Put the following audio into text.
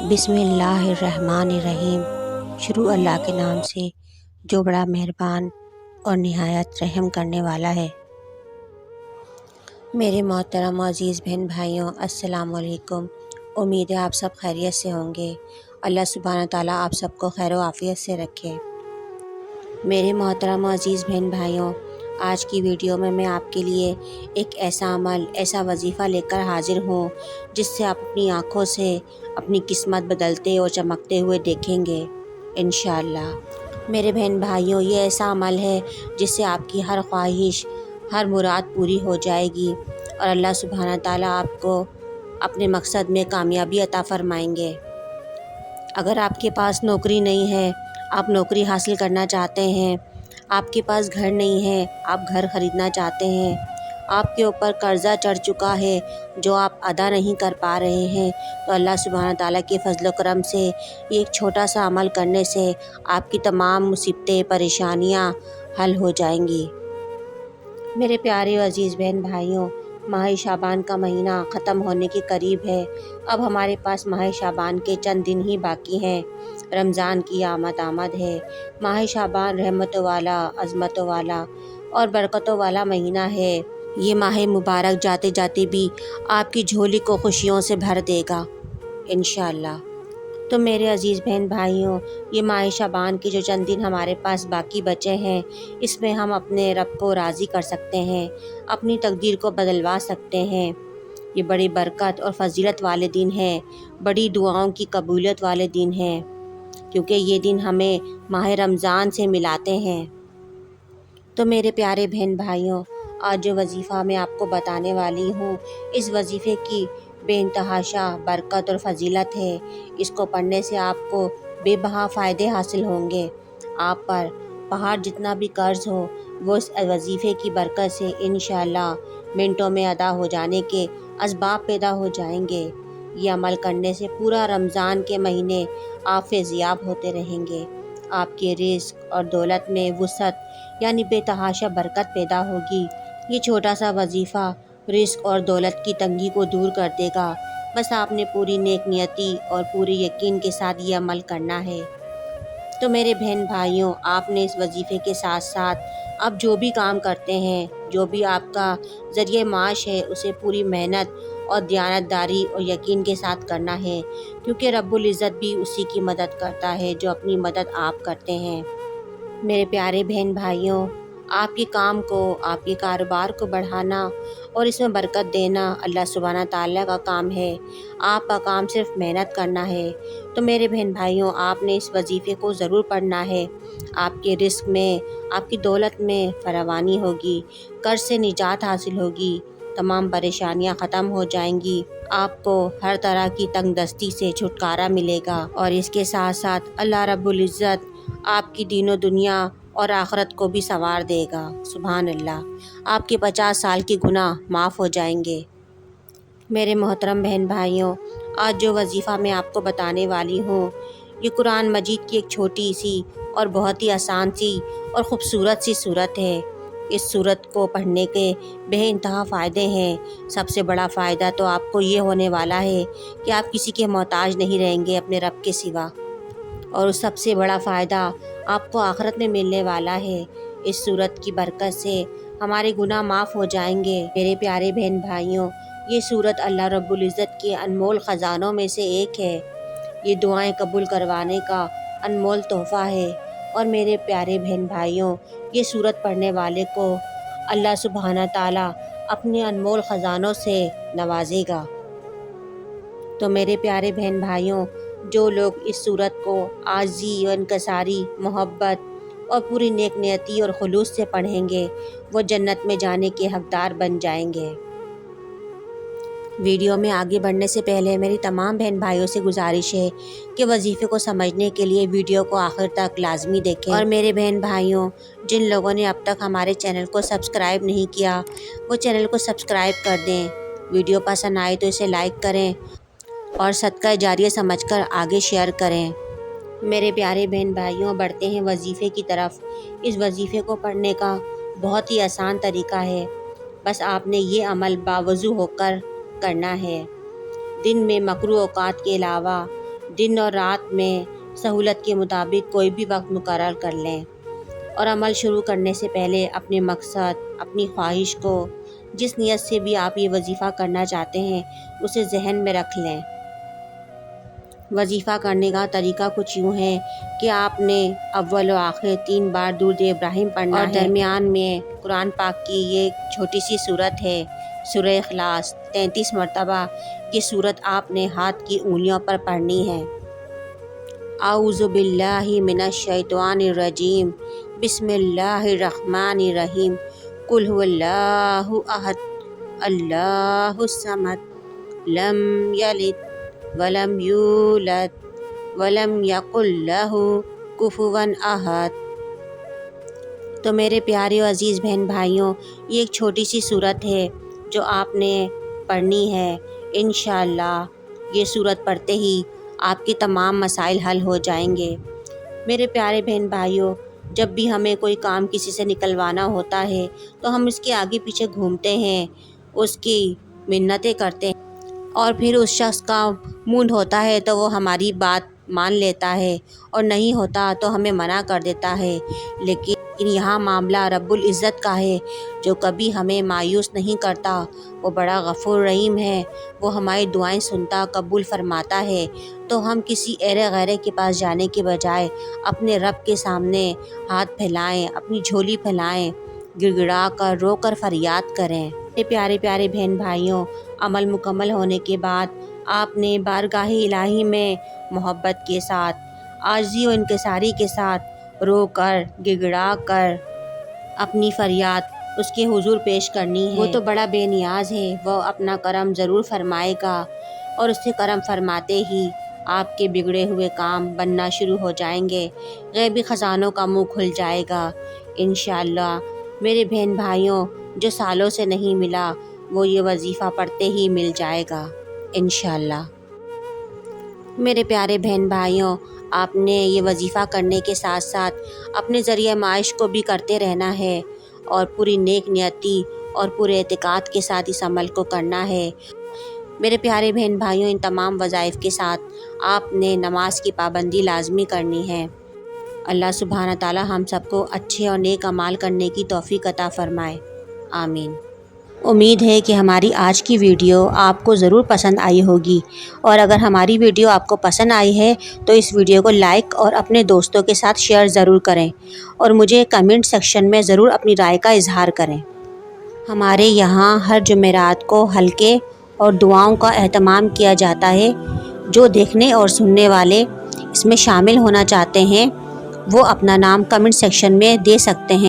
बिस्मिल्लाहिर्रहमानिर्रहीम। शुरू अल्लाह के नाम से जो बड़ा मेहरबान और निहायत रहम करने वाला है। मेरे मोहतरम और अज़ीज़ बहन भाइयों, अस्सलाम वालेकुम। उम्मीद है आप सब खैरियत से होंगे। अल्लाह सुब्हानहू तआला आप सबको खैर व आफ़ियत से रखे। मेरे मोहतरम और अज़ीज़ बहन भाइयों, आज की वीडियो में मैं आपके लिए एक ऐसा अमल, ऐसा वजीफ़ा लेकर हाजिर हूँ जिससे आप अपनी आँखों से अपनी किस्मत बदलते और चमकते हुए देखेंगे इंशाअल्लाह। मेरे बहन भाइयों, ये ऐसा अमल है जिससे आपकी हर ख्वाहिश, हर मुराद पूरी हो जाएगी और अल्लाह सुब्हानहू तआला आपको अपने मकसद में कामयाबी अता फरमाएंगे। अगर आपके पास नौकरी नहीं है, आप नौकरी हासिल करना चाहते हैं, आपके पास घर नहीं है, आप घर ख़रीदना चाहते हैं, आपके ऊपर कर्ज़ा चढ़ चुका है जो आप अदा नहीं कर पा रहे हैं, तो अल्लाह सुब्हानहू तआला के फज़ल व करम से एक छोटा सा अमल करने से आपकी तमाम मुसीबतें, परेशानियां हल हो जाएंगी। मेरे प्यारे और अज़ीज़ बहन भाइयों, माह शाबान का महीना ख़त्म होने के करीब है। अब हमारे पास माह शाबान के चंद दिन ही बाकी हैं। रमज़ान की आमद है। माह शाबान रहमतों वाला, अज़मतों वाला और बरकतों वाला महीना है। ये माह मुबारक जाते जाते भी आपकी झोली को खुशियों से भर देगा इंशाअल्लाह। तो मेरे अज़ीज़ बहन भाइयों, ये माह शाबान के जो चंद दिन हमारे पास बाकी बचे हैं, इसमें हम अपने रब को राज़ी कर सकते हैं, अपनी तकदीर को बदलवा सकते हैं। ये बड़ी बरकत और फजीलत वाले दिन हैं, बड़ी दुआओं की कबूलियत वाले दिन हैं, क्योंकि ये दिन हमें माह रमज़ान से मिलाते हैं। तो मेरे प्यारे बहन भाइयों, आज जो वजीफ़ा मैं आपको बताने वाली हूँ, इस वजीफ़े की बेइंतहाशा बरकत और फजीलत है। इसको पढ़ने से आपको बेबहा फ़ायदे हासिल होंगे। आप पर पहाड़ जितना भी कर्ज़ हो, वो इस वजीफ़े की बरकत से इंशाअल्लाह मिनटों में अदा हो जाने के असबाब पैदा हो जाएंगे। ये अमल करने से पूरा रमज़ान के महीने आप फ़ैज़याब होते रहेंगे। आपके रिज़्क़ और दौलत में वुसअत यानी बेतहाशा बरकत पैदा होगी। ये छोटा सा वजीफ़ा रिज़्क़ और दौलत की तंगी को दूर कर देगा। बस आपने पूरी नेक नियति और पूरे यकीन के साथ ये अमल करना है। तो मेरे बहन भाइयों, आपने इस वजीफ़े के साथ साथ आप जो भी काम करते हैं, जो भी आपका ज़रिए माश है, उसे पूरी मेहनत और दयानतदारी और यकीन के साथ करना है, क्योंकि रब्बुल इज़्ज़त भी उसी की मदद करता है जो अपनी मदद आप करते हैं। मेरे प्यारे बहन भाइयों, आपके काम को, आपके कारोबार को बढ़ाना और इसमें बरकत देना अल्लाह सुब्हानहू तआला का काम है। आपका काम सिर्फ मेहनत करना है। तो मेरे बहन भाइयों, आपने इस वजीफ़े को ज़रूर पढ़ना है। आपके रिस्क में, आपकी दौलत में फरावानी होगी, कर्ज से निजात हासिल होगी, तमाम परेशानियां ख़त्म हो जाएंगी, आपको हर तरह की तंगदस्ती से छुटकारा मिलेगा और इसके साथ साथ अल्लाह रब्बुल इज़्ज़त आपकी दीनो दुनिया और आखिरत को भी संवार देगा। सुभान अल्लाह। आपके 50 साल के गुनाह माफ़ हो जाएंगे। मेरे मोहतरम बहन भाइयों, आज जो वजीफ़ा मैं आपको बताने वाली हूँ, ये कुरान मजीद की एक छोटी सी और बहुत ही आसान सी और ख़ूबसूरत सी सूरत है। इस सूरत को पढ़ने के बेइंतहा फ़ायदे हैं। सबसे बड़ा फ़ायदा तो आपको ये होने वाला है कि आप किसी के मोहताज नहीं रहेंगे अपने रब के सिवा, और उस सबसे बड़ा फ़ायदा आपको आखिरत में मिलने वाला है। इस सूरत की बरकत से हमारे गुनाह माफ़ हो जाएंगे। मेरे प्यारे बहन भाइयों, ये सूरत अल्लाह रब्बुल इज़्ज़त के अनमोल ख़जानों में से एक है। ये दुआएं कबूल करवाने का अनमोल तोहफ़ा है। और मेरे प्यारे बहन भाइयों, ये सूरत पढ़ने वाले को अल्लाह सुब्हानहू तआला अपने अनमोल ख़जानों से नवाजेगा। तो मेरे प्यारे बहन भाइयों, जो लोग इस सूरत को आज़ी व इनकसारी, मोहब्बत और पूरी नेक नियति और खुलूस से पढ़ेंगे, वो जन्नत में जाने के हकदार बन जाएंगे। वीडियो में आगे बढ़ने से पहले मेरी तमाम बहन भाइयों से गुजारिश है कि वजीफ़े को समझने के लिए वीडियो को आखिर तक लाजमी देखें। और मेरे बहन भाइयों, जिन लोगों ने अब तक हमारे चैनल को सब्सक्राइब नहीं किया, वो चैनल को सब्सक्राइब कर दें। वीडियो पसंद आए तो इसे लाइक करें और सदका जारिया समझकर आगे शेयर करें। मेरे प्यारे बहन भाइयों, बढ़ते हैं वजीफ़े की तरफ। इस वजीफ़े को पढ़ने का बहुत ही आसान तरीका है। بس آپ نے یہ عمل باوضو ہو کر کرنا ہے۔ دن میں مکروہ اوقات کے علاوہ دن اور رات میں سہولت کے مطابق کوئی بھی وقت مقرر کر لیں، اور عمل شروع کرنے سے پہلے اپنے مقصد، اپنی خواہش کو، جس نیت سے بھی آپ یہ وظیفہ کرنا چاہتے ہیں اسے ذہن میں رکھ لیں۔ وظیفہ کرنے کا طریقہ کچھ یوں ہے کہ آپ نے اول و آخر 3 بار درود ابراہیم پڑھنا ہے، اور درمیان میں قرآن پاک کی یہ چھوٹی سی سورت ہے، سورہ اخلاص، 33 مرتبہ یہ سورت آپ نے ہاتھ کی انگلیوں پر پڑھنی ہے۔ اعوذ باللہ من الشیطان الرجیم، بسم اللہ الرحمن الرحیم، قل هو اللہ احد، اللہ الصمد، لم یلد ولم یولد ولم یکن لہ کفوا احد۔ تو میرے پیارے و عزیز بہن بھائیوں، یہ ایک چھوٹی سی سورت ہے جو آپ نے پڑھنی ہے۔ انشاءاللہ یہ سورت پڑھتے ہی آپ کے تمام مسائل حل ہو جائیں گے۔ میرے پیارے بہن بھائیوں، جب بھی ہمیں کوئی کام کسی سے نکلوانا ہوتا ہے تو ہم اس کے آگے پیچھے گھومتے ہیں، اس کی منتیں کرتے ہیں، اور پھر اس شخص کا موڈ ہوتا ہے تو وہ ہماری بات مان لیتا ہے، اور نہیں ہوتا تو ہمیں منع کر دیتا ہے۔ لیکن یہاں معاملہ رب العزت کا ہے جو کبھی ہمیں مایوس نہیں کرتا۔ وہ بڑا غفور رحیم ہے، وہ ہماری دعائیں سنتا قبول فرماتا ہے۔ تو ہم کسی ایرے غیرے کے پاس جانے کے بجائے اپنے رب کے سامنے ہاتھ پھیلائیں، اپنی جھولی پھیلائیں، گڑ گڑا کر رو کر فریاد کریں۔ پیارے پیارے بہن بھائیوں، عمل مکمل ہونے کے بعد آپ نے بارگاہ الہی میں محبت کے ساتھ، عاجزی و انکساری کے ساتھ رو کر، گڑگڑا کر اپنی فریاد اس کے حضور پیش کرنی ہے۔ وہ تو بڑا بے نیاز ہے، وہ اپنا کرم ضرور فرمائے گا، اور اس سے کرم فرماتے ہی آپ کے بگڑے ہوئے کام بننا شروع ہو جائیں گے، غیبی خزانوں کا منہ کھل جائے گا انشاءاللہ۔ میرے بہن بھائیوں، جو سالوں سے نہیں ملا وہ یہ وظیفہ پڑھتے ہی مل جائے گا انشاءاللہ۔ میرے پیارے بہن بھائیوں، آپ نے یہ وظیفہ کرنے کے ساتھ ساتھ اپنے ذریعہ معاش کو بھی کرتے رہنا ہے، اور پوری نیک نیتی اور پورے اعتقاد کے ساتھ اس عمل کو کرنا ہے۔ میرے پیارے بہن بھائیوں، ان تمام وظائف کے ساتھ آپ نے نماز کی پابندی لازمی کرنی ہے۔ اللہ سبحانہ تعالی ہم سب کو اچھے اور نیک اعمال کرنے کی توفیق عطا فرمائے، آمین۔ امید ہے کہ ہماری آج کی ویڈیو آپ کو ضرور پسند آئی ہوگی، اور اگر ہماری ویڈیو آپ کو پسند آئی ہے تو اس ویڈیو کو لائک اور اپنے دوستوں کے ساتھ شیئر ضرور کریں، اور مجھے کمنٹ سیکشن میں ضرور اپنی رائے کا اظہار کریں۔ ہمارے یہاں ہر جمعرات کو حلقے اور دعاؤں کا اہتمام کیا جاتا ہے۔ جو دیکھنے اور سننے والے اس میں شامل ہونا چاہتے ہیں وہ اپنا نام کمنٹ سیکشن میں دے سکتے ہیں۔